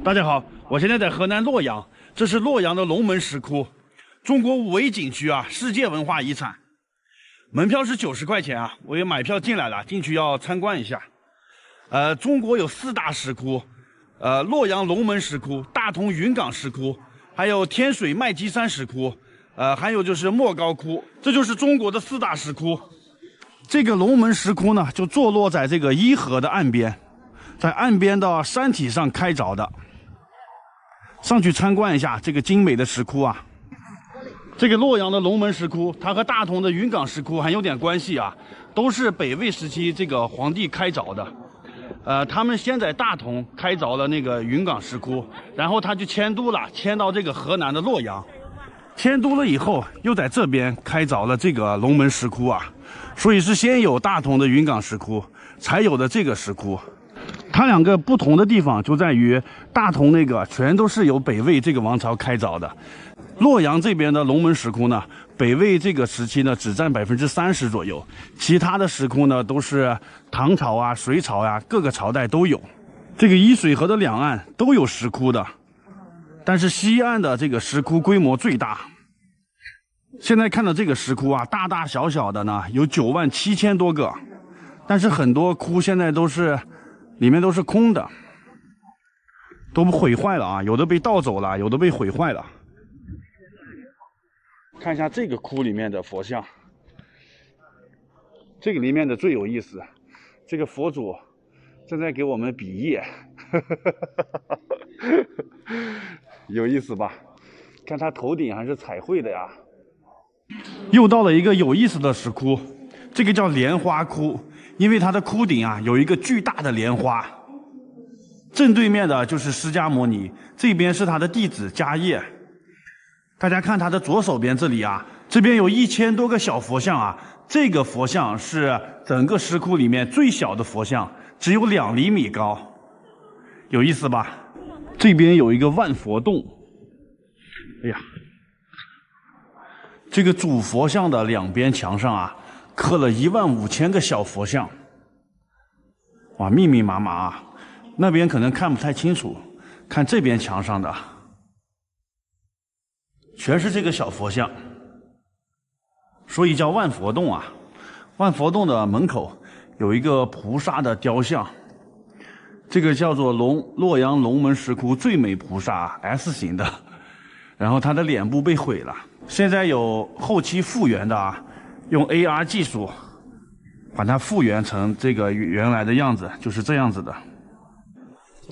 大家好，我现在在河南洛阳，这是洛阳的龙门石窟，中国5A景区啊，世界文化遗产。门票是90块钱啊，我也买票进来了，进去要参观一下。中国有4大石窟，洛阳龙门石窟、大同云冈石窟，还有天水麦积山石窟，还有就是莫高窟，这就是中国的4大石窟。这个龙门石窟呢，就坐落在这个伊河的岸边，在岸边的山体上开凿的。上去参观一下这个精美的石窟啊！这个洛阳的龙门石窟，它和大同的云冈石窟还有点关系啊，都是北魏时期这个皇帝开凿的。他们先在大同开凿了那个云冈石窟，然后他就迁都了，迁到这个河南的洛阳。迁都了以后，又在这边开凿了这个龙门石窟啊，所以是先有大同的云冈石窟，才有的这个石窟。它两个不同的地方就在于，大同那个全都是由北魏这个王朝开凿的，洛阳这边的龙门石窟呢，北魏这个时期呢只占30%左右，其他的石窟呢都是唐朝啊、隋朝呀、各个朝代都有。这个伊水河的两岸都有石窟的，但是西岸的这个石窟规模最大。现在看到这个石窟啊，大大小小的呢有97000多个，但是很多窟现在都是里面都是空的，都毁坏了啊，有的被盗走了，有的被毁坏了。看一下这个窟里面的佛像，这个里面的最有意思，这个佛祖正在给我们比耶，有意思吧？看他头顶还是彩绘的呀。又到了一个有意思的石窟，这个叫莲花窟，因为它的窟顶啊有一个巨大的莲花。正对面的就是释迦牟尼，这边是他的弟子迦叶。大家看他的左手边这里啊，这边有1000多个小佛像啊，这个佛像是整个石窟里面最小的佛像，只有2厘米高，有意思吧？这边有一个万佛洞，哎呀，这个主佛像的两边墙上啊，刻了15000个小佛像，哇，密密麻麻啊！那边可能看不太清楚，看这边墙上的，全是这个小佛像，所以叫万佛洞啊。万佛洞的门口有一个菩萨的雕像，这个叫做洛阳龙门石窟最美菩萨 S 型的，然后他的脸部被毁了，现在有后期复原的啊，用 AR 技术把它复原成这个原来的样子，就是这样子的。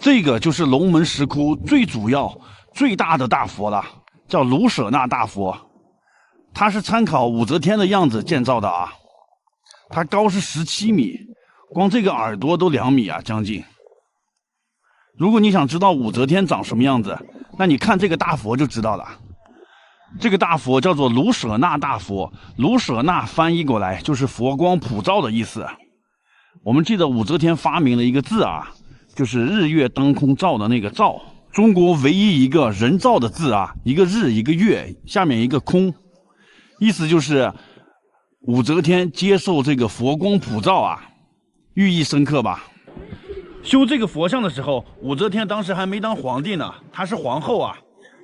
这个就是龙门石窟最主要最大的大佛了，叫卢舍那大佛，它是参考武则天的样子建造的啊，它高是17米，光这个耳朵都2米啊，将近。如果你想知道武则天长什么样子，那你看这个大佛就知道了。这个大佛叫做卢舍那大佛，卢舍那翻译过来就是佛光普照的意思。我们记得武则天发明了一个字啊，就是日月当空照的那个照，中国唯一一个人造的字啊，一个日一个月，下面一个空，意思就是武则天接受这个佛光普照啊，寓意深刻吧。修这个佛像的时候，武则天当时还没当皇帝呢，她是皇后啊，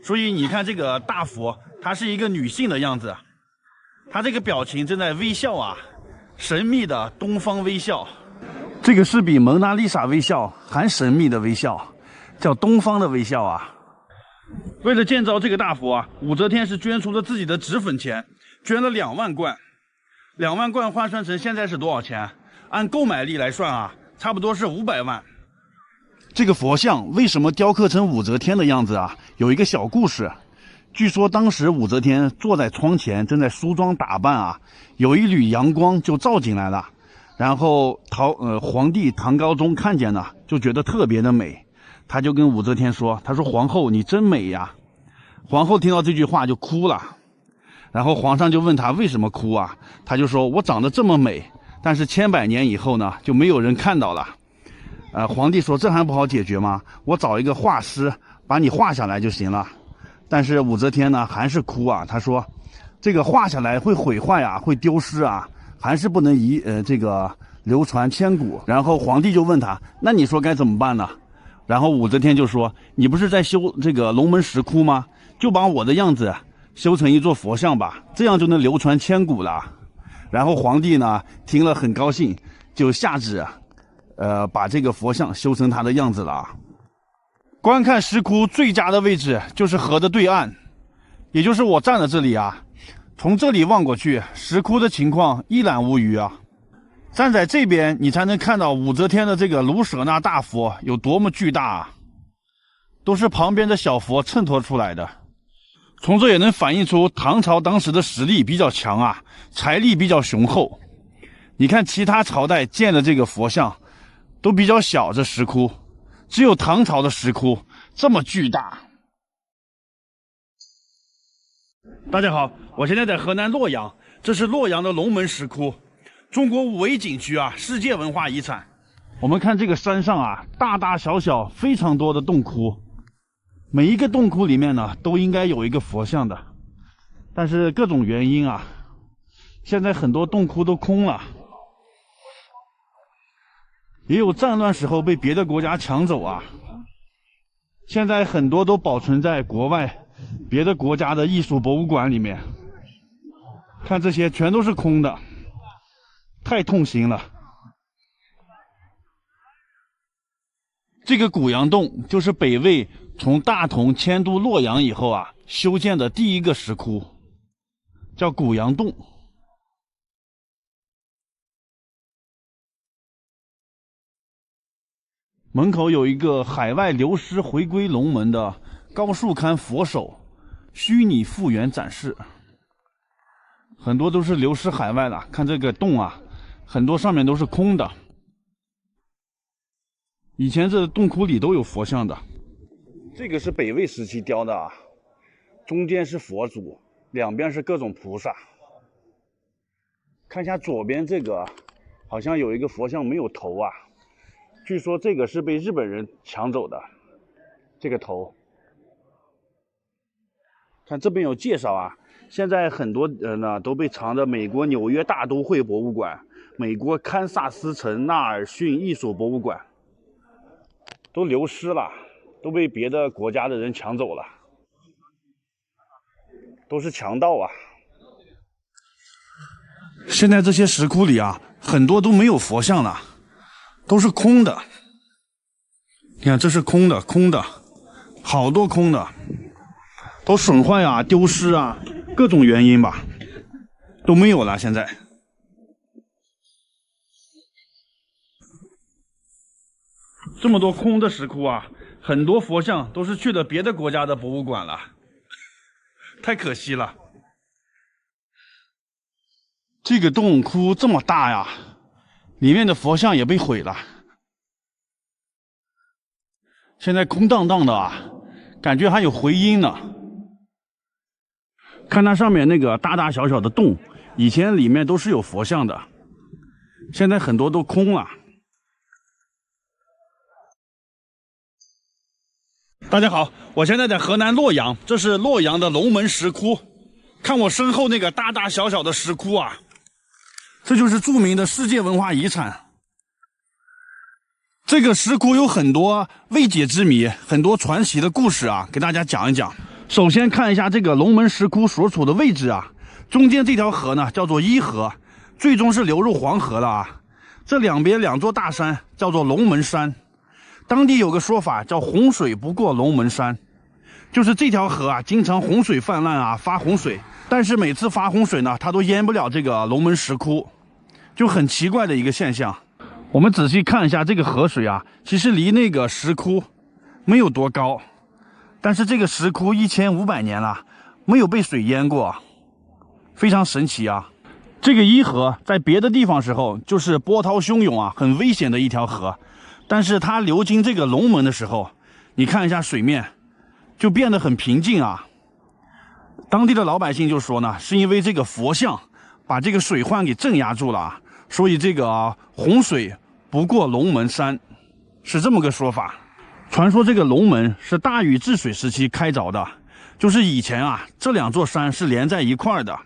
所以你看这个大佛，她是一个女性的样子，她这个表情正在微笑啊，神秘的东方微笑。这个是比蒙娜丽莎微笑还神秘的微笑，叫东方的微笑啊。为了建造这个大佛啊，武则天是捐出了自己的脂粉钱，捐了2万贯。2万贯换算成现在是多少钱？按购买力来算啊，差不多是500万。这个佛像为什么雕刻成武则天的样子啊？有一个小故事。据说当时武则天坐在窗前正在梳妆打扮啊，有一缕阳光就照进来了，然后皇帝唐高宗看见了，就觉得特别的美，他就跟武则天说，他说皇后你真美呀。皇后听到这句话就哭了，然后皇上就问他为什么哭啊，他就说我长得这么美，但是千百年以后呢就没有人看到了。皇帝说这还不好解决吗？我找一个画师把你画下来就行了。但是武则天呢还是哭啊，她说这个画下来会毁坏啊，会丢失啊，还是不能这个流传千古。然后皇帝就问他，那你说该怎么办呢？然后武则天就说：“你不是在修这个龙门石窟吗？就把我的样子修成一座佛像吧，这样就能流传千古了。”然后皇帝呢听了很高兴，就下旨把这个佛像修成他的样子了。观看石窟最佳的位置就是河的对岸，也就是我站的这里啊。从这里望过去，石窟的情况一览无余啊。站在这边，你才能看到武则天的这个卢舍那大佛有多么巨大啊，都是旁边的小佛衬托出来的。从这也能反映出唐朝当时的实力比较强啊，财力比较雄厚。你看其他朝代建的这个佛像都比较小，这石窟只有唐朝的石窟这么巨大。大家好，我现在在河南洛阳，这是洛阳的龙门石窟，中国五 A 景区啊，世界文化遗产。我们看这个山上啊，大大小小非常多的洞窟，每一个洞窟里面呢，都应该有一个佛像的，但是各种原因啊，现在很多洞窟都空了，也有战乱时候被别的国家抢走啊。现在很多都保存在国外别的国家的艺术博物馆里面，看这些全都是空的，太痛心了。这个古阳洞就是北魏从大同迁都洛阳以后啊修建的第一个石窟，叫古阳洞。门口有一个海外流失回归龙门的高树龛佛手虚拟复原展示，很多都是流失海外了。看这个洞啊，很多上面都是空的。以前这洞窟里都有佛像的。这个是北魏时期雕的啊，中间是佛祖，两边是各种菩萨。看一下左边这个，好像有一个佛像没有头啊，据说这个是被日本人抢走的，这个头。看这边有介绍啊，现在很多人呢都被藏在美国纽约大都会博物馆、美国堪萨斯城纳尔逊艺术博物馆，都流失了，都被别的国家的人抢走了，都是强盗啊。现在这些石窟里啊，很多都没有佛像了，都是空的。你看，这是空的，空的，好多空的，都损坏啊、丢失啊，各种原因吧，都没有了。现在这么多空的石窟啊，很多佛像都是去了别的国家的博物馆了，太可惜了。这个洞窟这么大呀，里面的佛像也被毁了，现在空荡荡的啊，感觉还有回音呢。看它上面那个大大小小的洞，以前里面都是有佛像的，现在很多都空了。大家好，我现在在河南洛阳，这是洛阳的龙门石窟。看我身后那个大大小小的石窟啊，这就是著名的世界文化遗产。这个石窟有很多未解之谜，很多传奇的故事啊，给大家讲一讲。首先看一下这个龙门石窟所处的位置啊，中间这条河呢叫做伊河，最终是流入黄河了啊。这两边两座大山叫做龙门山，当地有个说法叫洪水不过龙门山，就是这条河啊经常洪水泛滥啊，发洪水，但是每次发洪水呢它都淹不了这个龙门石窟，就很奇怪的一个现象。我们仔细看一下这个河水啊，其实离那个石窟没有多高，但是这个石窟1500年了，没有被水淹过，非常神奇啊。这个伊河在别的地方时候就是波涛汹涌啊，很危险的一条河，但是它流经这个龙门的时候，你看一下水面就变得很平静啊。当地的老百姓就说呢，是因为这个佛像把这个水患给镇压住了，所以这个洪水不过龙门山，是这么个说法。传说这个龙门是大禹治水时期开凿的，就是以前啊这两座山是连在一块的，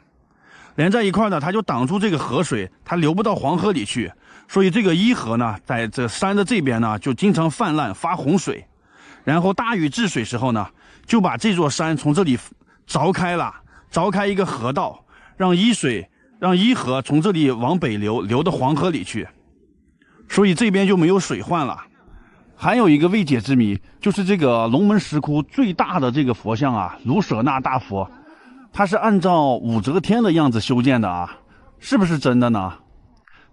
它就挡住这个河水，它流不到黄河里去，所以这个伊河呢，在这山的这边呢，就经常泛滥发洪水，然后大禹治水时候呢，就把这座山从这里凿开了，凿开一个河道，让伊河从这里往北流，流到黄河里去，所以这边就没有水患了。还有一个未解之谜，就是这个龙门石窟最大的这个佛像啊，卢舍那大佛，它是按照武则天的样子修建的啊，是不是真的呢？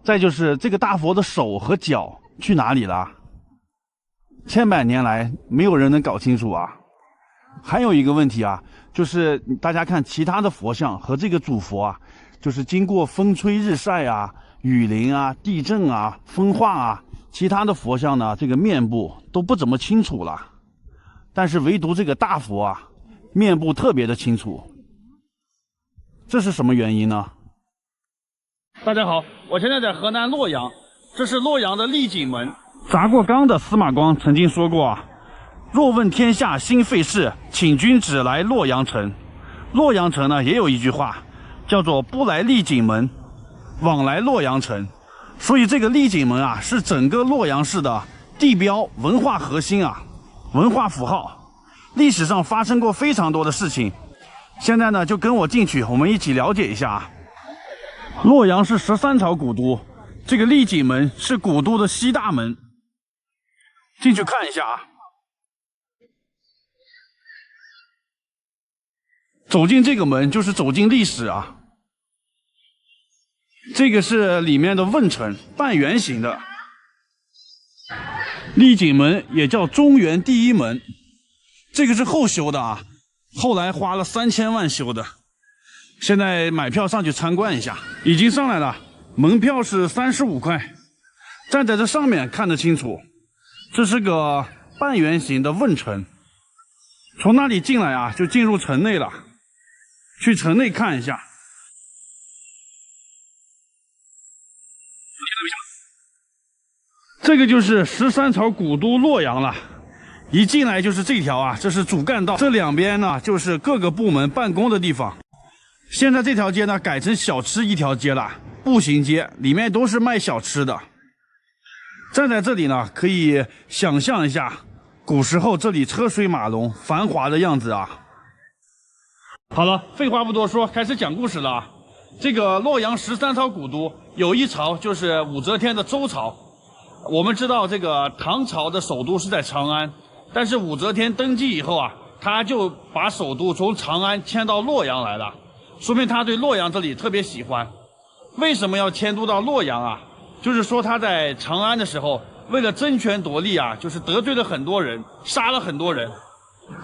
再就是这个大佛的手和脚去哪里了？千百年来没有人能搞清楚啊。还有一个问题啊，就是大家看其他的佛像和这个主佛啊，就是经过风吹日晒啊、雨淋啊、地震啊、风化啊，其他的佛像呢，这个面部都不怎么清楚了，但是唯独这个大佛啊，面部特别的清楚，这是什么原因呢？大家好，我现在在河南洛阳，这是洛阳的丽景门。砸过缸的司马光曾经说过啊，若问天下兴废事，请君只来洛阳城。洛阳城呢也有一句话，叫做不来丽景门，枉来洛阳城。所以这个丽景门啊，是整个洛阳市的地标文化核心啊，文化符号。历史上发生过非常多的事情。现在呢，就跟我进去，我们一起了解一下啊。洛阳是13朝古都，这个丽景门是古都的西大门。进去看一下啊。走进这个门就是走进历史啊。这个是里面的问城，半圆形的。丽景门也叫中原第一门，这个是后修的啊，后来花了3000万修的。现在买票上去参观一下，已经上来了，门票是35块。站在这上面看得清楚，这是个半圆形的问城。从那里进来啊，就进入城内了。去城内看一下。这个就是13朝古都洛阳了。一进来就是这条啊，这是主干道，这两边呢就是各个部门办公的地方。现在这条街呢改成小吃一条街了，步行街，里面都是卖小吃的。站在这里呢，可以想象一下古时候这里车水马龙、繁华的样子啊。好了，废话不多说，开始讲故事了啊。这个洛阳13朝古都有一朝就是武则天的周朝。我们知道这个唐朝的首都是在长安，但是武则天登基以后啊，她就把首都从长安迁到洛阳来了，说明她对洛阳这里特别喜欢。为什么要迁都到洛阳啊？就是说她在长安的时候，为了争权夺利啊，就是得罪了很多人，杀了很多人，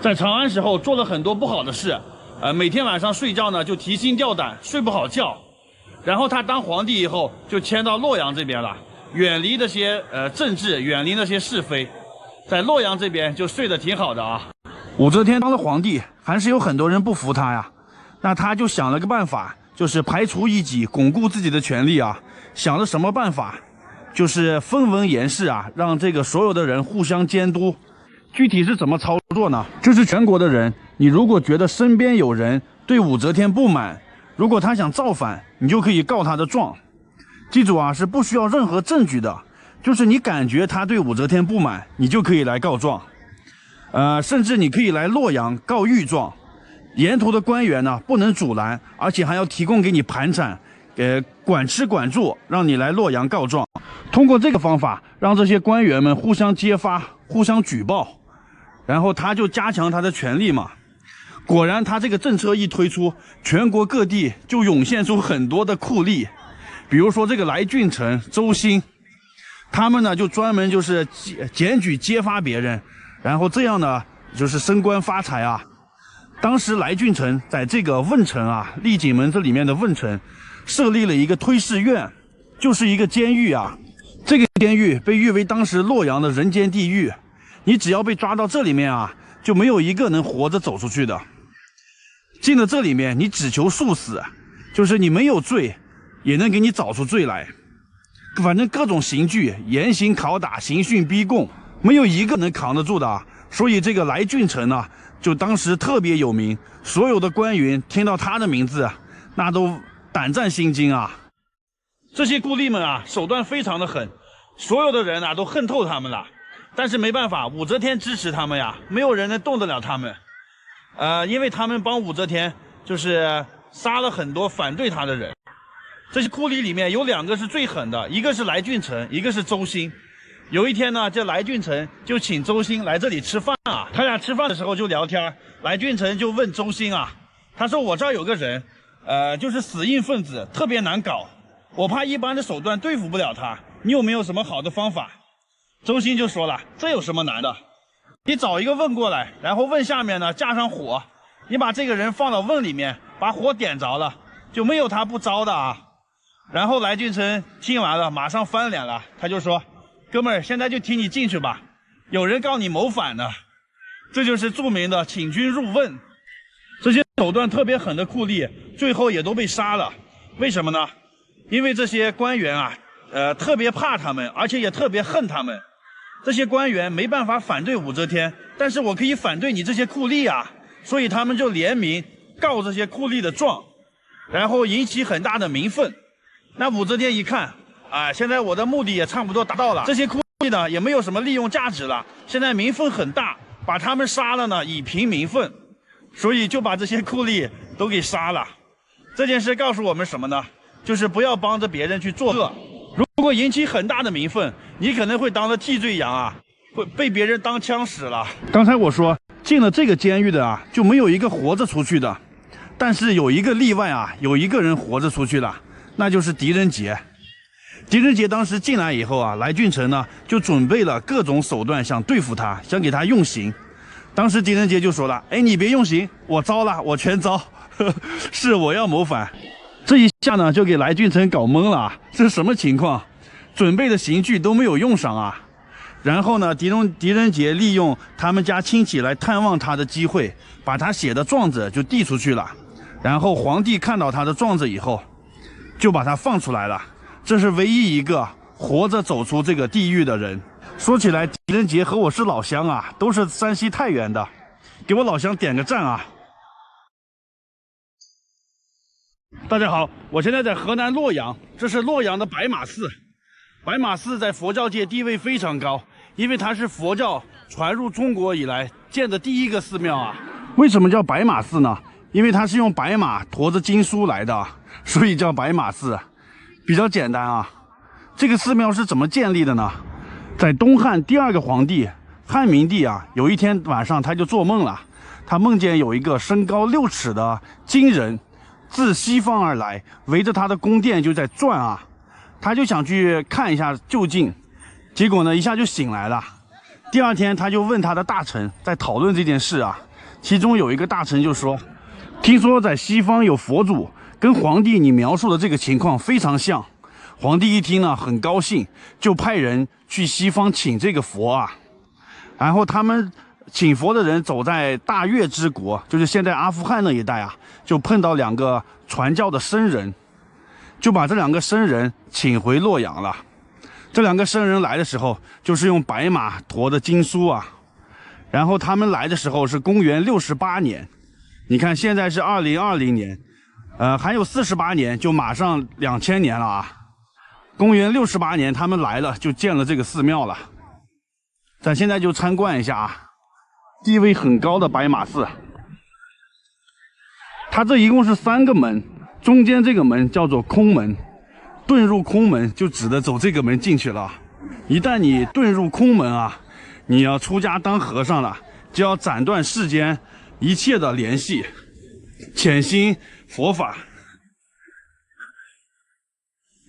在长安时候做了很多不好的事，每天晚上睡觉呢就提心吊胆，睡不好觉。然后她当皇帝以后就迁到洛阳这边了，远离那些政治，远离那些是非，在洛阳这边就睡得挺好的啊。武则天当了皇帝，还是有很多人不服她呀，那她就想了个办法，就是排除异己，巩固自己的权利啊。想了什么办法？就是分文言事啊，让这个所有的人互相监督。具体是怎么操作呢？就是全国的人，你如果觉得身边有人对武则天不满，如果他想造反，你就可以告他的状。记住啊，是不需要任何证据的，就是你感觉他对武则天不满，你就可以来告状。甚至你可以来洛阳告御状，沿途的官员呢不能阻拦，而且还要提供给你盘缠，管吃管住，让你来洛阳告状。通过这个方法，让这些官员们互相揭发、互相举报，然后他就加强他的权力嘛。果然，他这个政策一推出，全国各地就涌现出很多的酷吏，比如说这个来俊臣、周兴，他们呢就专门就是检举揭发别人，然后这样呢就是升官发财啊。当时来俊臣在这个问城啊，丽景门这里面的问城，设立了一个推事院，就是一个监狱啊。这个监狱被誉为当时洛阳的人间地狱，你只要被抓到这里面啊，就没有一个能活着走出去的。进了这里面，你只求速死，就是你没有罪，也能给你找出罪来。反正各种刑具，严刑拷打、刑讯逼供，没有一个能扛得住的啊。所以这个来俊臣呢，就当时特别有名，所有的官员听到他的名字，那都胆战心惊啊。这些酷吏们啊，手段非常的狠，所有的人啊都恨透他们了。但是没办法，武则天支持他们呀，没有人能动得了他们。因为他们帮武则天就是杀了很多反对他的人。这些酷吏里面有2个是最狠的，一个是来俊臣，一个是周兴。有一天呢，这来俊臣就请周兴来这里吃饭啊。他俩吃饭的时候就聊天，来俊臣就问周兴啊，他说我这儿有个人，就是死硬分子，特别难搞，我怕一般的手段对付不了他，你有没有什么好的方法？周兴就说了，这有什么难的？你找一个瓮过来，然后瓮下面呢架上火，你把这个人放到瓮里面，把火点着了，就没有他不招的啊。然后来俊臣听完了，马上翻脸了，他就说，哥们儿，现在就听你进去吧，有人告你谋反呢。这就是著名的请君入瓮。这些手段特别狠的酷吏，最后也都被杀了。为什么呢？因为这些官员啊，特别怕他们，而且也特别恨他们。这些官员没办法反对武则天，但是我可以反对你这些酷吏啊，所以他们就联名告这些酷吏的状，然后引起很大的民愤。那武则天一看，现在我的目的也差不多达到了，这些酷吏呢也没有什么利用价值了，现在民愤很大，把他们杀了呢，以平民愤，所以就把这些酷吏都给杀了。这件事告诉我们什么呢？就是不要帮着别人去作恶。如果引起很大的民愤，你可能会当了替罪羊啊，会被别人当枪使了。刚才我说进了这个监狱的啊，就没有一个活着出去的，但是有一个例外啊，有一个人活着出去了，那就是狄仁杰。狄仁杰当时进来以后啊，来俊臣呢就准备了各种手段想对付他，想给他用刑。当时狄仁杰就说了，你别用刑，我招了，我全招，是我要谋反。这一下呢就给来俊臣搞懵了，这是什么情况？准备的刑具都没有用上啊。然后呢，狄仁杰利用他们家亲戚来探望他的机会，把他写的状子就递出去了。然后皇帝看到他的状子以后，就把他放出来了。这是唯一一个活着走出这个地狱的人。说起来，狄仁杰和我是老乡啊，都是山西太原的，给我老乡点个赞啊！大家好，我现在在河南洛阳，这是洛阳的白马寺。白马寺在佛教界地位非常高，因为它是佛教传入中国以来建的第一个寺庙啊。为什么叫白马寺呢？因为它是用白马驮着经书来的，所以叫白马寺。比较简单啊。这个寺庙是怎么建立的呢？在东汉第2个皇帝汉明帝啊，有一天晚上他就做梦了，他梦见有一个身高6尺的金人自西方而来，围着他的宫殿就在转啊，他就想去看一下究竟，结果呢一下就醒来了。第2天他就问他的大臣在讨论这件事啊，其中有一个大臣就说，听说在西方有佛祖，跟皇帝你描述的这个情况非常像。皇帝一听呢很高兴，就派人去西方请这个佛啊。然后他们请佛的人走在大月之国，就是现在阿富汗那一带啊，就碰到2个传教的僧人，就把这2个僧人请回洛阳了。这2个僧人来的时候，就是用白马驮的经书啊。然后他们来的时候是公元68年，你看现在是2020年，还有48年就马上2000年了啊。公元68年他们来了，就建了这个寺庙了。咱现在就参观一下啊，地位很高的白马寺。它这一共是3个门，中间这个门叫做空门，遁入空门就指的走这个门进去了。一旦你遁入空门啊，你要出家当和尚了，就要斩断世间一切的联系，潜心佛法。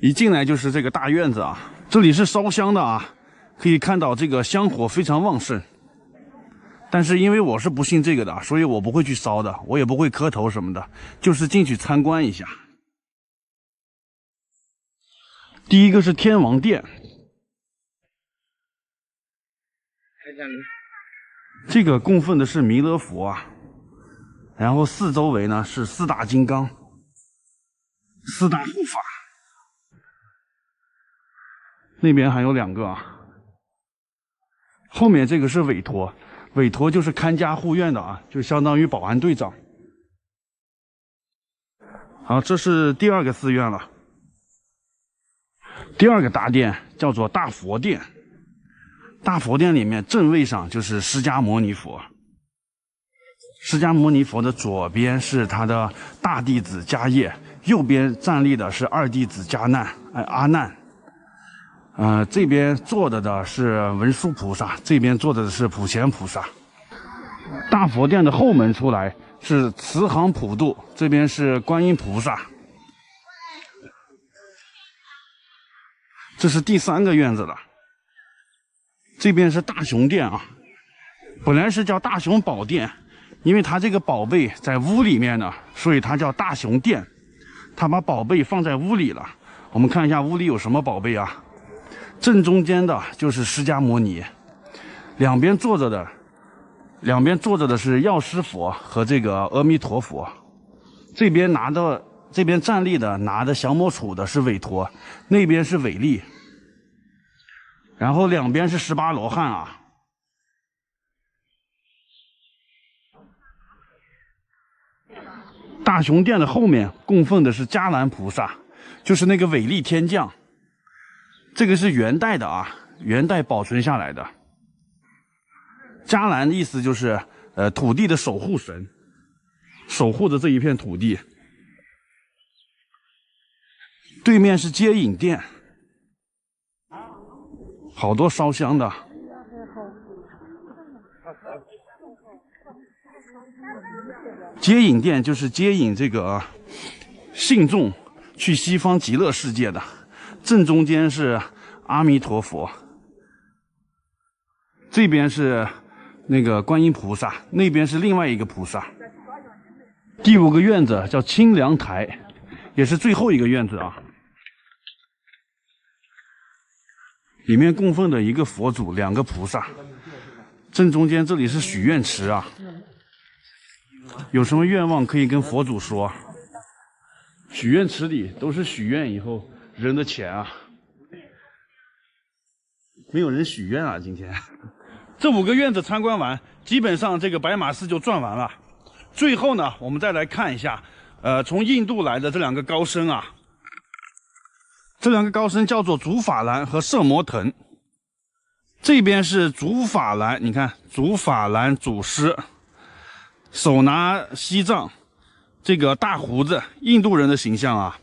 一进来就是这个大院子啊，这里是烧香的啊，可以看到这个香火非常旺盛。但是因为我是不信这个的，所以我不会去烧的，我也不会磕头什么的，就是进去参观一下。第一个是天王殿，这个供奉的是弥勒佛啊，然后四周围呢是4大金刚、4大护法，那边还有2个啊。后面这个是韦陀，韦陀就是看家护院的啊，就相当于保安队长。好，这是第2个寺院了。第二个大殿叫做大佛殿，大佛殿里面正位上就是释迦牟尼佛。释迦牟尼佛的左边是他的大弟子迦叶，右边站立的是二弟子阿难。这边坐着的是文殊菩萨，这边坐着的是普贤菩萨。大佛殿的后门出来是慈航普渡，这边是观音菩萨。这是第3个院子了。这边是大雄殿啊，本来是叫大雄宝殿，因为它这个宝贝在屋里面呢，所以它叫大雄殿。他把宝贝放在屋里了。我们看一下屋里有什么宝贝啊？正中间的就是释迦牟尼，两边坐着的是药师佛和这个阿弥陀佛。这边站立的拿着降魔杵的是韦陀，那边是韦力。然后两边是18罗汉啊。大雄殿的后面供奉的是迦兰菩萨，就是那个韦力天将。这个是元代的啊，元代保存下来的。迦兰的意思就是土地的守护神，守护着这一片土地。对面是接引殿，好多烧香的。接引殿就是接引这个信众去西方极乐世界的。正中间是阿弥陀佛，这边是那个观音菩萨，那边是另外一个菩萨。第5个院子叫清凉台，也是最后一个院子啊。里面供奉的一个佛祖，2个菩萨。正中间这里是许愿池啊，有什么愿望可以跟佛祖说。许愿池里都是许愿以后人的钱啊，没有人许愿啊。今天这5个院子参观完，基本上这个白马寺就转完了。最后呢，我们再来看一下，从印度来的这2个高僧啊，这2个高僧叫做竺法兰和摄摩腾。这边是竺法兰，你看竺法兰祖师，手拿锡杖，这个大胡子，印度人的形象啊。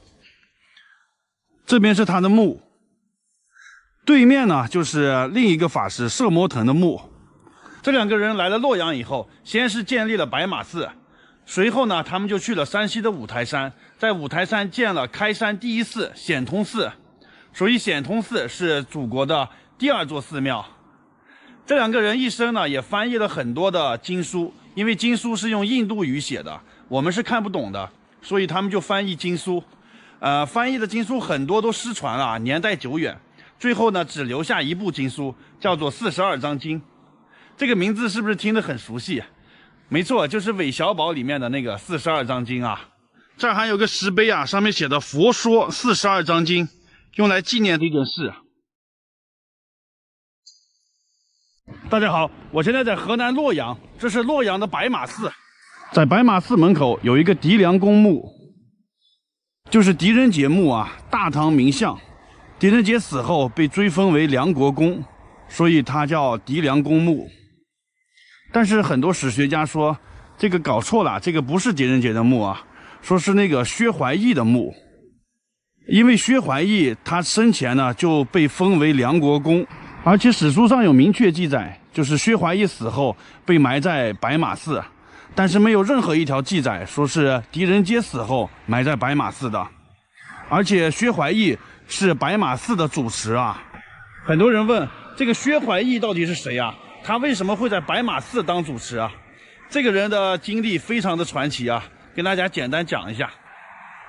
这边是他的墓，对面呢就是另一个法师摄摩腾的墓。这2个人来了洛阳以后，先是建立了白马寺，随后呢他们就去了山西的五台山，在五台山建了开山第一寺显通寺，所以显通寺是祖国的第2座寺庙。这2个人一生呢也翻译了很多的经书，因为经书是用印度语写的，我们是看不懂的，所以他们就翻译经书。翻译的经书很多都失传了，年代久远，最后呢只留下一部经书，叫做42章经。这个名字是不是听得很熟悉？没错，就是韦小宝里面的那个42章经啊。这儿还有个石碑啊，上面写的佛说42章经，用来纪念这件事。大家好，我现在在河南洛阳，这是洛阳的白马寺。在白马寺门口有一个狄良公墓，就是狄仁杰墓啊，大唐名相。狄仁杰死后被追封为梁国公，所以他叫狄良公墓。但是很多史学家说这个搞错了，这个不是狄仁杰的墓啊，说是那个薛怀义的墓。因为薛怀义他生前呢就被封为梁国公，而且史书上有明确记载，就是薛怀义死后被埋在白马寺，但是没有任何一条记载说是狄仁杰死后埋在白马寺的。而且薛怀义是白马寺的主持啊。很多人问这个薛怀义到底是谁啊？他为什么会在白马寺当主持啊？这个人的经历非常的传奇啊，跟大家简单讲一下。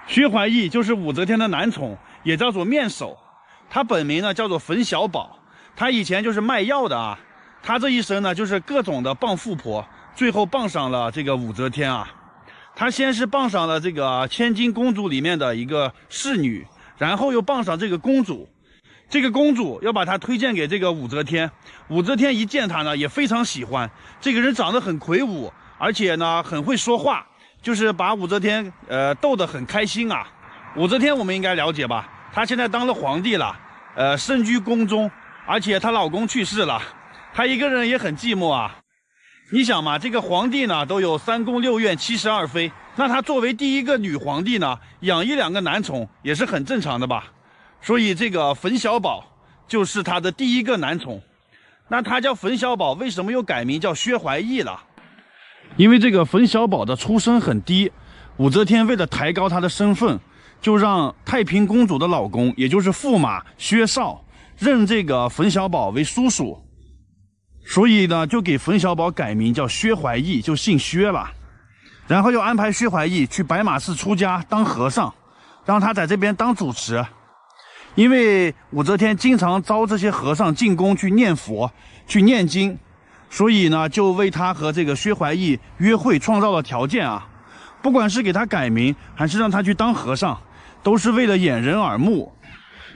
薛怀义就是武则天的男宠，也叫做面首。他本名呢叫做冯小宝，他以前就是卖药的啊。他这一生呢就是各种的傍富婆，最后傍上了这个武则天啊。他先是傍上了这个千金公主里面的一个侍女，然后又傍上这个公主。这个公主要把他推荐给这个武则天，武则天一见他呢也非常喜欢。这个人长得很魁梧，而且呢很会说话，就是把武则天逗得很开心啊。武则天我们应该了解吧，她现在当了皇帝了，身居宫中，而且她老公去世了，她一个人也很寂寞啊。你想嘛，这个皇帝呢都有3宫6院72妃，那她作为第一个女皇帝呢，养1、2个男宠也是很正常的吧？所以这个冯小宝就是她的第一个男宠。那她叫冯小宝，为什么又改名叫薛怀义了？因为这个冯小宝的出身很低，武则天为了抬高她的身份，就让太平公主的老公，也就是驸马薛绍，认这个冯小宝为叔叔。所以呢，就给冯小宝改名叫薛怀义，就姓薛了。然后又安排薛怀义去白马寺出家当和尚，让他在这边当主持。因为武则天经常招这些和尚进宫去念佛、去念经，所以呢，就为他和这个薛怀义约会创造了条件啊。不管是给他改名，还是让他去当和尚，都是为了掩人耳目。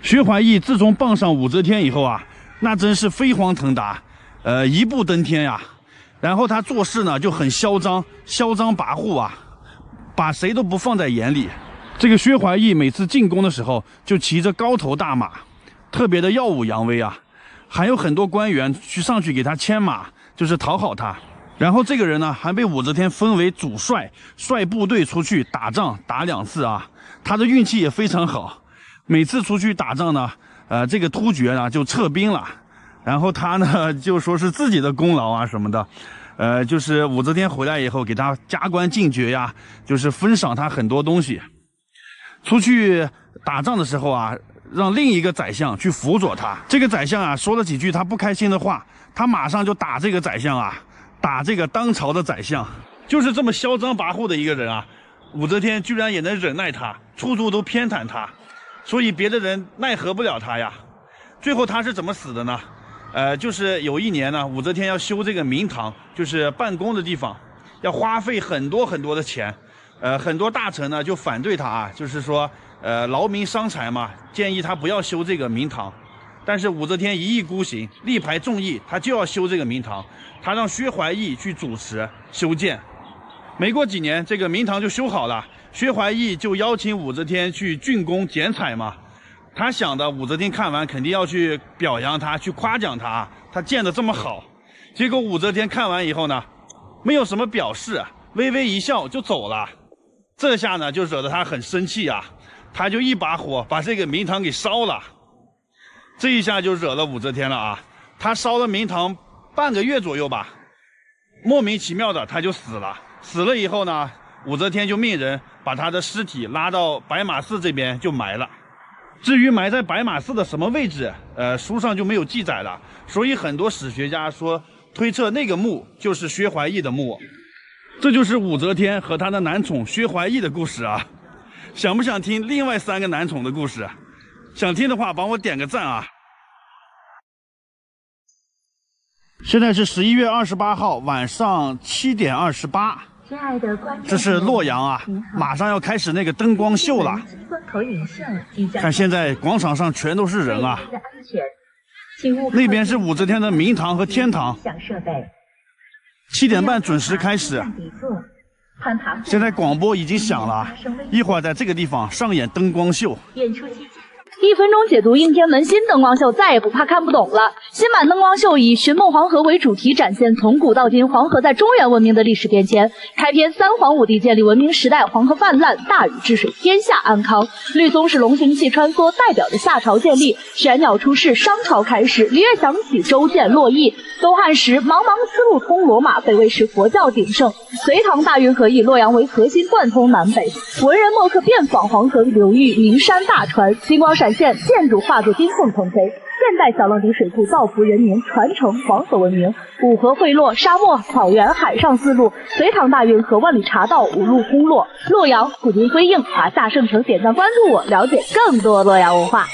薛怀义自从傍上武则天以后啊，那真是飞黄腾达。一步登天呀，然后他做事呢就很嚣张跋扈啊，把谁都不放在眼里。这个薛怀义每次进宫的时候，就骑着高头大马，特别的耀武扬威啊，还有很多官员上去给他牵马，就是讨好他。然后这个人呢，还被武则天封为主帅，率部队出去打仗，打2次啊。他的运气也非常好，每次出去打仗呢，这个突厥呢就撤兵了。然后他呢就说是自己的功劳啊什么的，就是武则天回来以后给他加官进爵呀，就是封赏他很多东西。出去打仗的时候啊，让另一个宰相去辅佐他。这个宰相啊说了几句他不开心的话，他马上就打这个宰相啊，打这个当朝的宰相。就是这么嚣张跋扈的一个人啊，武则天居然也能忍耐他，处处都偏袒他，所以别的人奈何不了他呀。最后他是怎么死的呢？就是有一年呢，武则天要修这个明堂，就是办公的地方，要花费很多的钱，很多大臣呢就反对他啊，就是说，劳民伤财嘛，建议他不要修这个明堂。但是武则天一意孤行，力排众议，他就要修这个明堂，他让薛怀义去主持修建。没过几年，这个明堂就修好了，薛怀义就邀请武则天去竣工剪彩嘛。他想的，武则天看完肯定要去表扬他，去夸奖他，他建得这么好。结果武则天看完以后呢，没有什么表示，微微一笑就走了。这下呢，就惹得他很生气啊，他就一把火把这个明堂给烧了。这一下就惹了武则天了啊！他烧了明堂半个月左右吧，莫名其妙的他就死了。死了以后呢，武则天就命人把他的尸体拉到白马寺这边就埋了。至于埋在白马寺的什么位置，书上就没有记载了，所以很多史学家说推测那个墓就是薛怀义的墓。这就是武则天和她的男宠薛怀义的故事啊。想不想听另外3个男宠的故事？想听的话帮我点个赞啊。现在是11月28号晚上7点28。亲爱的观众，这是洛阳啊，马上要开始那个灯光秀了。看现在广场上全都是人啊。那边是武则天的明堂和天堂。7点半准时开始。现在广播已经响了，一会儿在这个地方上演灯光秀。1分钟解读应天门新灯光秀，再也不怕看不懂了。新版灯光秀以寻梦黄河为主题，展现从古到今黄河在中原文明的历史变迁。开篇3皇五帝建立文明时代，黄河泛滥，大禹治水，天下安康。绿松是龙行气穿梭，代表着夏朝建立。玄鸟出世，商朝开始。礼乐响起，周建洛邑。东汉时，茫茫丝路通罗马，北魏时佛教鼎盛。隋唐大运河以洛阳为核心，贯通南北。文人墨客遍访黄河流域，名山大川，金光闪现，建筑化作金凤腾飞。现代小浪底水库造福人民，传承黄河文明。五河汇落，沙漠、草原、海上丝路。隋唐大运河万里茶道，五路通洛。洛阳古今辉映，华夏圣城，点赞关注我，了解更多洛阳文化。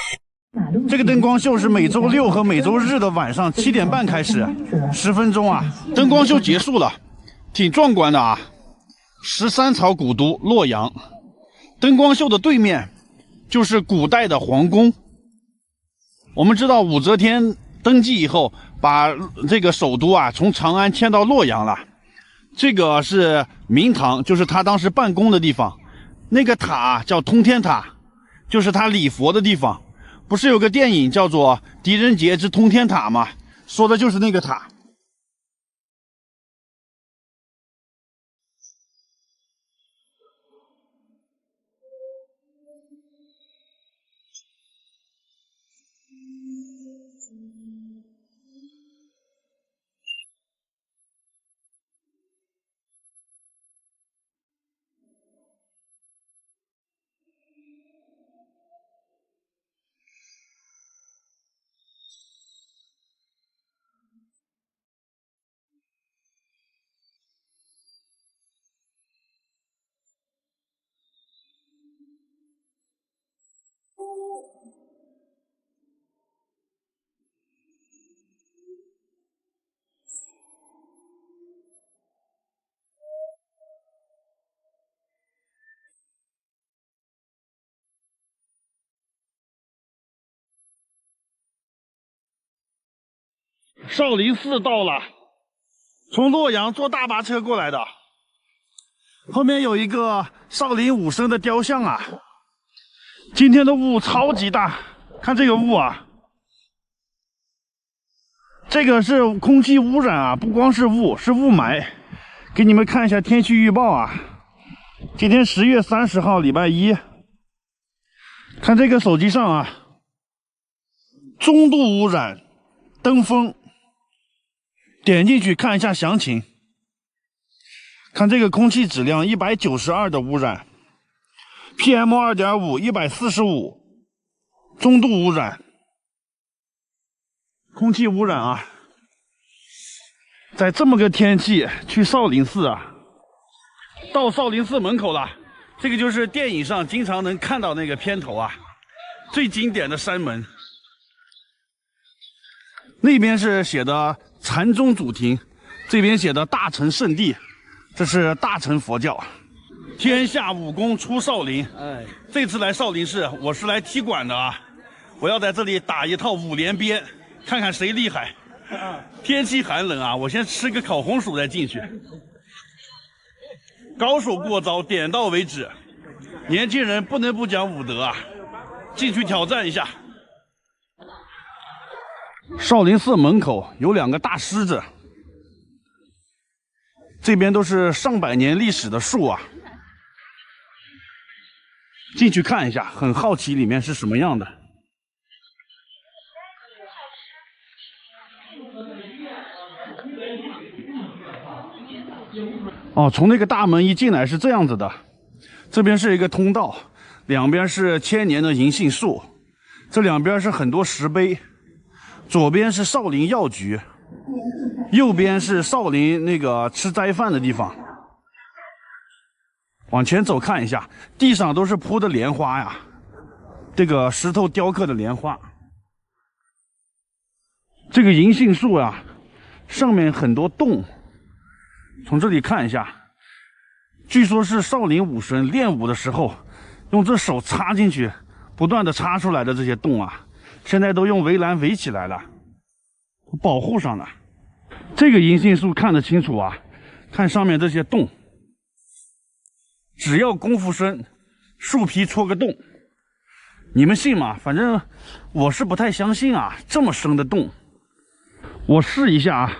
这个灯光秀是每周6和每周日的晚上7点半开始，10分钟啊，灯光秀结束了，挺壮观的啊。13朝古都洛阳，灯光秀的对面就是古代的皇宫。我们知道武则天登基以后，把这个首都啊从长安迁到洛阳了。这个是明堂，就是他当时办公的地方。那个塔叫通天塔，就是他礼佛的地方。不是有个电影叫做《狄仁杰之通天塔》吗？说的就是那个塔。少林寺到了，从洛阳坐大巴车过来的。后面有一个少林武僧的雕像啊。今天的雾超级大，看这个雾啊，这个是空气污染啊，不光是雾，是雾霾。给你们看一下天气预报啊，今天10月30号，礼拜一。看这个手机上啊，中度污染，登峰。点进去看一下详情。看这个空气质量192的污染 ，PM 2.5 145，中度污染。空气污染啊，在这么个天气去少林寺啊，到少林寺门口了。这个就是电影上经常能看到那个片头啊，最经典的山门。那边是写的禅宗主庭，这边写的大乘圣地，这是大乘佛教。天下武功出少林。哎，这次来少林寺，我是来踢馆的啊！我要在这里打一套5连鞭，看看谁厉害。天气寒冷啊，我先吃个烤红薯再进去。高手过招，点到为止。年轻人不能不讲武德啊！进去挑战一下。少林寺门口有2个大狮子，这边都是上百年历史的树啊。进去看一下，很好奇里面是什么样的。哦，从那个大门一进来是这样子的，这边是一个通道，两边是1000年的银杏树，这两边是很多石碑。左边是少林药局，右边是少林那个吃斋饭的地方。往前走看一下，地上都是铺的莲花呀，这个石头雕刻的莲花。这个银杏树啊，上面很多洞，从这里看一下，据说是少林武神练武的时候用这手插进去，不断的插出来的这些洞啊。现在都用围栏围起来了，保护上了。这个银杏树看得清楚啊，看上面这些洞，只要功夫深，树皮戳个洞，你们信吗？反正我是不太相信啊，这么深的洞。我试一下啊，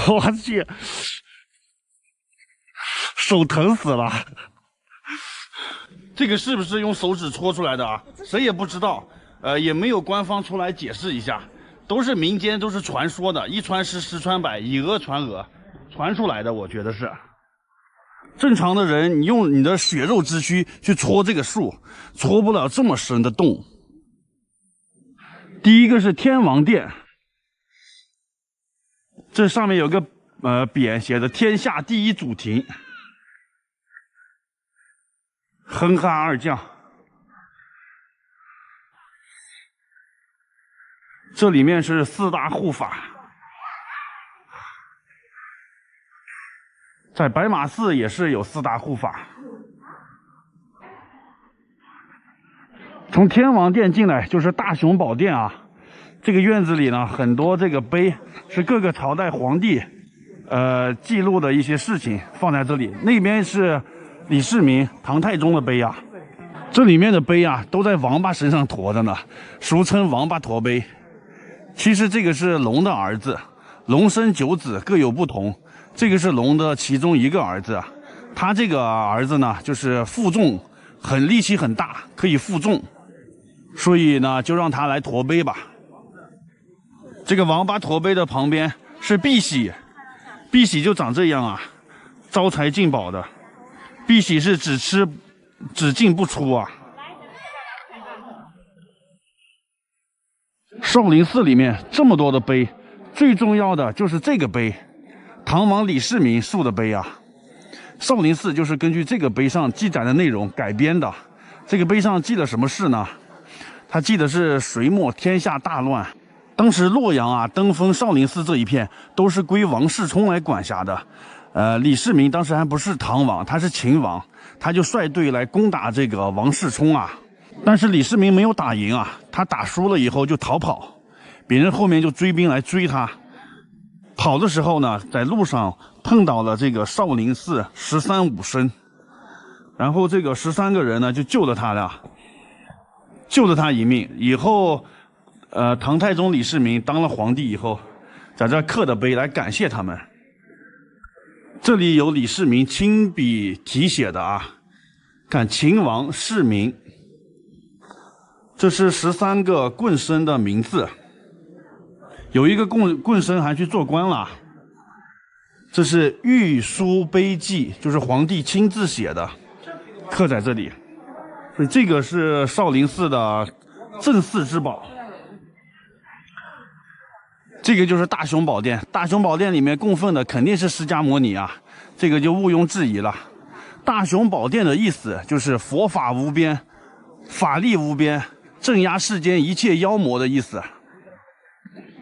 我去，手疼死了。这个是不是用手指戳出来的啊？谁也不知道。也没有官方出来解释一下，都是民间，都是传说的，一传十，十传百，以讹传讹，传出来的。我觉得是正常的人，你用你的血肉之躯去戳这个树，戳不了这么深的洞。第一个是天王殿，这上面有个匾写的"天下第一主庭"，哼哈二将。这里面是4大护法，在白马寺也是有4大护法。从天王殿进来就是大雄宝殿啊，这个院子里呢很多这个碑是各个朝代皇帝记录的一些事情放在这里。那边是李世民、唐太宗的碑啊。这里面的碑啊，都在王八身上驮着呢，俗称王八驮碑。其实这个是龙的儿子，龙生9子，各有不同。这个是龙的其中一个儿子，他这个儿子呢，就是负重，力气很大，可以负重，所以呢，就让他来驮碑吧。这个王八驮碑的旁边是碧玺，碧玺就长这样啊，招财进宝的。碧玺是只吃只进不出啊。少林寺里面这么多的碑，最重要的就是这个碑，唐王李世民塑的碑啊。少林寺就是根据这个碑上记载的内容改编的。这个碑上记了什么事呢？他记的是隋末天下大乱，当时洛阳啊、登封少林寺这一片都是归王世充来管辖的。李世民当时还不是唐王，他是秦王，他就率队来攻打这个王世充啊。但是李世民没有打赢啊，他打输了以后就逃跑，别人后面就追兵来追他。跑的时候呢，在路上碰到了这个少林寺13武僧，然后这个13个人呢就救了他了，救了他一命。以后，唐太宗李世民当了皇帝以后，在这刻的碑来感谢他们。这里有李世民亲笔题写的啊，看秦王世民，这是13个棍僧的名字。有一个棍僧还去做官了。这是御书碑记，就是皇帝亲自写的，刻在这里。所以这个是少林寺的镇寺之宝。这个就是大雄宝殿，大雄宝殿里面供奉的肯定是释迦牟尼啊，这个就毋庸置疑了。大雄宝殿的意思就是佛法无边，法力无边，镇压世间一切妖魔的意思。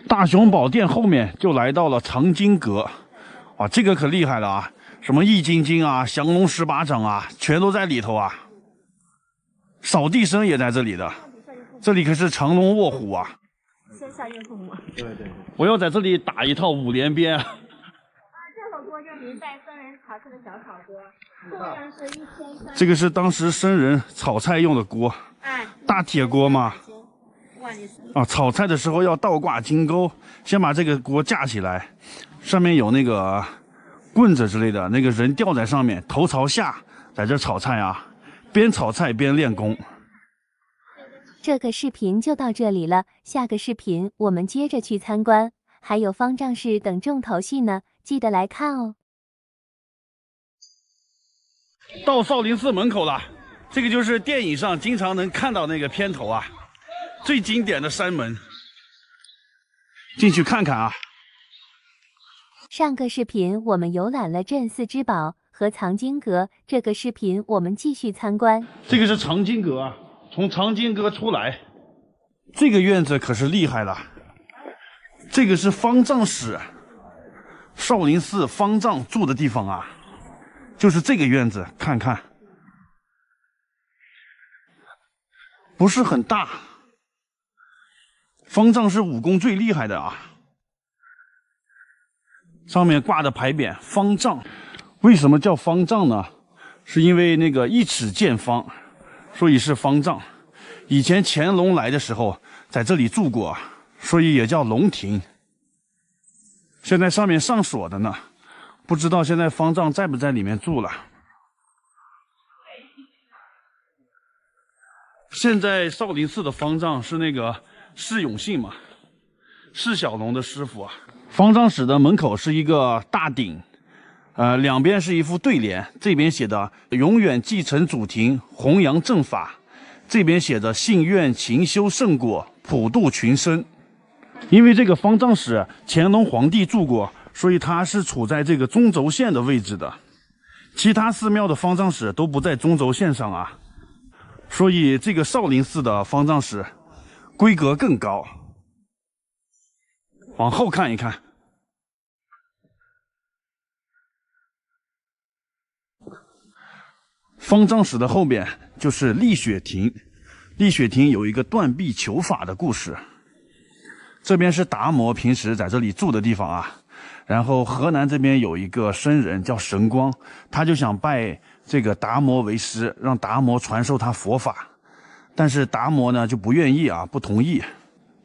大雄宝殿后面就来到了藏经阁，哇，这个可厉害了啊！什么易筋经啊、降龙18掌啊，全都在里头啊。扫地僧也在这里的，这里可是藏龙卧虎啊。先下岳父母。对。我要在这里打一套5连鞭。这首歌就是明代僧人炒菜的小炒锅，重量是1300。这个是当时僧人炒菜用的锅，大铁锅嘛。啊，炒菜的时候要倒挂金钩，先把这个锅架起来，上面有那个棍子之类的，那个人吊在上面，头朝下，在这炒菜啊，边炒菜边练功。这个视频就到这里了，下个视频我们接着去参观，还有方丈室等重头戏呢，记得来看哦。到少林寺门口了，这个就是电影上经常能看到那个片头啊，最经典的山门，进去看看啊。上个视频我们游览了镇寺之宝和藏经阁，这个视频我们继续参观。这个是藏经阁啊。从藏经阁出来，这个院子可是厉害了。这个是方丈室，少林寺方丈住的地方啊，就是这个院子，看看，不是很大。方丈是武功最厉害的啊，上面挂的牌匾“方丈”，为什么叫方丈呢？是因为那个1尺见方。所以是方丈，以前乾隆来的时候在这里住过，所以也叫龙庭。现在上面上锁的呢，不知道现在方丈在不在里面住了。现在少林寺的方丈是那个释永信嘛，释小龙的师傅啊。方丈室的门口是一个大鼎。两边是一副对联，这边写的永远继承祖庭，弘扬正法，这边写着信愿勤修圣果，普度群生。因为这个方丈室乾隆皇帝住过，所以它是处在这个中轴线的位置的，其他寺庙的方丈室都不在中轴线上啊，所以这个少林寺的方丈室规格更高。往后看一看，方丈室的后边就是丽雪亭，丽雪亭有一个断臂求法的故事。这边是达摩平时在这里住的地方啊。然后河南这边有一个僧人叫神光，他就想拜这个达摩为师，让达摩传授他佛法。但是达摩呢就不愿意啊，不同意。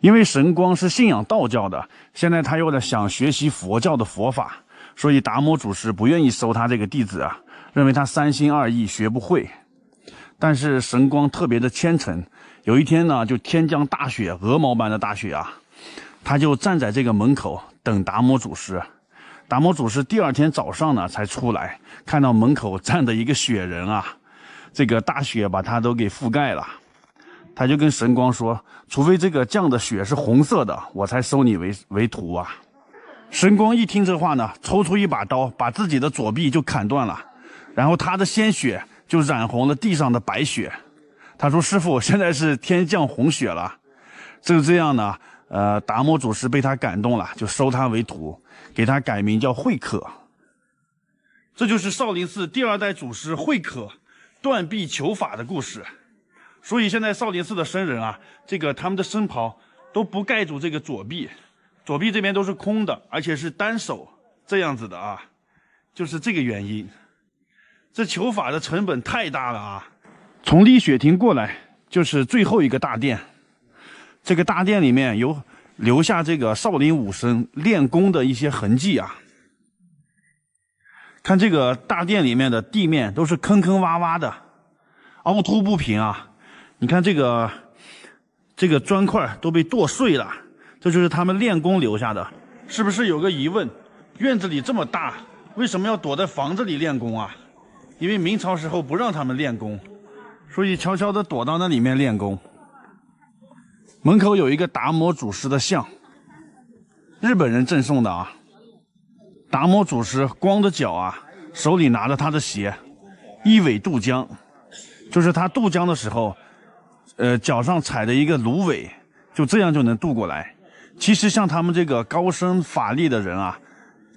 因为神光是信仰道教的，现在他又在想学习佛教的佛法，所以达摩祖师不愿意收他这个弟子啊，认为他三心二意学不会。但是神光特别的虔诚，有一天呢，就天降大雪，鹅毛般的大雪啊，他就站在这个门口等达摩祖师。达摩祖师第二天早上呢才出来，看到门口站着一个雪人啊，这个大雪把他都给覆盖了。他就跟神光说，除非这个降的雪是红色的，我才收你为徒啊。神光一听这话呢，抽出一把刀，把自己的左臂就砍断了，然后他的鲜血就染红了地上的白雪。他说，师父，现在是天降红雪了。就这样呢，达摩祖师被他感动了，就收他为徒，给他改名叫慧可。这就是少林寺第二代祖师慧可断臂求法的故事。所以现在少林寺的僧人啊，他们的僧袍都不盖住这个左臂，左臂这边都是空的，而且是单手这样子的啊，就是这个原因。这求法的成本太大了啊！从丽雪亭过来就是最后一个大殿，这个大殿里面有留下这个少林武僧练功的一些痕迹啊。看这个大殿里面的地面都是坑坑洼洼的，凹凸不平啊。你看这个砖块都被剁碎了，这就是他们练功留下的。是不是有个疑问，院子里这么大，为什么要躲在房子里练功啊？因为明朝时候不让他们练功，所以悄悄地躲到那里面练功。门口有一个达摩祖师的像，日本人赠送的啊。达摩祖师光着脚啊，手里拿着他的鞋，一苇渡江，就是他渡江的时候脚上踩着一个芦苇，就这样就能渡过来。其实像他们这个高深法力的人啊，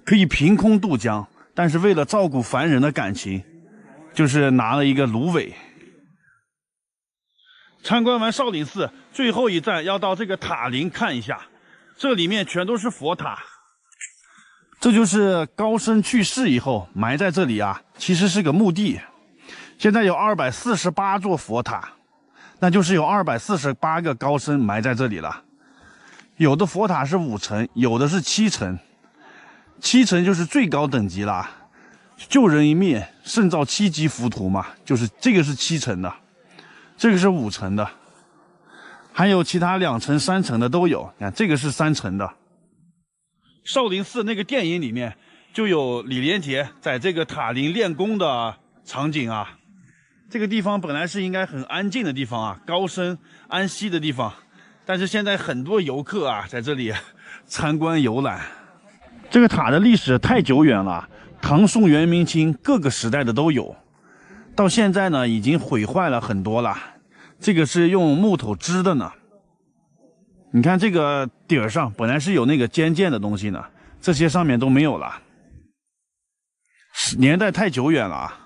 可以凭空渡江，但是为了照顾凡人的感情，就是拿了一个芦苇。参观完少林寺，最后一站要到这个塔林看一下，这里面全都是佛塔。这就是高僧去世以后埋在这里啊，其实是个墓地。现在有248座佛塔，那就是有248个高僧埋在这里了。有的佛塔是5层，有的是7层，7层就是最高等级了，救人一命胜造7级浮屠嘛，就是这个是7层的，这个是5层的，还有其他2层、3层的都有。你看这个是3层的。少林寺那个电影里面就有李连杰在这个塔林练功的场景啊。这个地方本来是应该很安静的地方啊，高僧安息的地方，但是现在很多游客啊在这里参观游览。这个塔的历史太久远了，唐宋元明清各个时代的都有，到现在呢已经毁坏了很多了。这个是用木头织的呢，你看这个底儿上本来是有那个尖尖的东西呢，这些上面都没有了，年代太久远了啊。